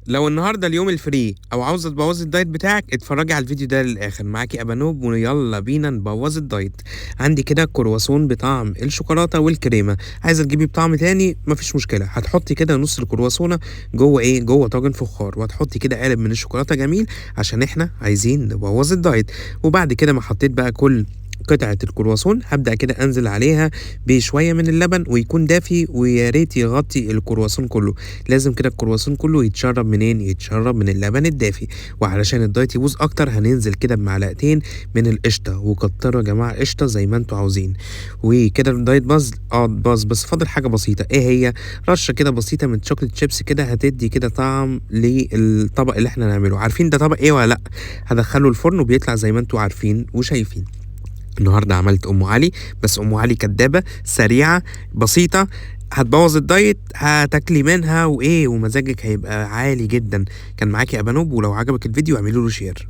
لو النهارده اليوم الفري او عاوزه تبوظي الدايت بتاعك اتفرجي على الفيديو ده للاخر. معاكي ابانوب ويلا بينا نبوظ الدايت. عندي كده كرواسون بطعم الشوكولاته والكريمه، عايزه تجيبي بطعم تاني مفيش مشكله. هتحطي كده نص الكرواسونه جوه طاجن فخار، وهتحطي كده قالب من الشوكولاته جميل عشان احنا عايزين نبوظ الدايت. وبعد كده ما حطيت بقى كل قطعة الكرواسون هبدأ كده أنزل عليها بشوية من اللبن ويكون دافي، ويا ريت يغطي الكرواسون كله. لازم كده الكرواسون كله يتشرب منين؟ يتشرب من اللبن الدافي. وعلشان الدايت يبوظ اكتر هننزل كده بمعلقتين من القشطه، وكتروا يا جماعه قشطه زي ما انتوا عاوزين. وكده الدايت باظ باظ، بس فاضل حاجه بسيطه. ايه هي؟ رشه كده بسيطه من شوكليت شيبس كده هتدي كده طعم للطبق اللي احنا نعمله. عارفين ده طبق ايه ولا لا؟ هدخله الفرن وبيطلع زي ما انتوا عارفين وشايفين. النهارده عملت ام علي، بس ام علي كدابه سريعه بسيطه، هتبوظ الدايت هتاكلي منها وايه ومزاجك هيبقى عالي جدا. كان معاكي ابانوب، ولو عجبك الفيديو اعملوا له شير.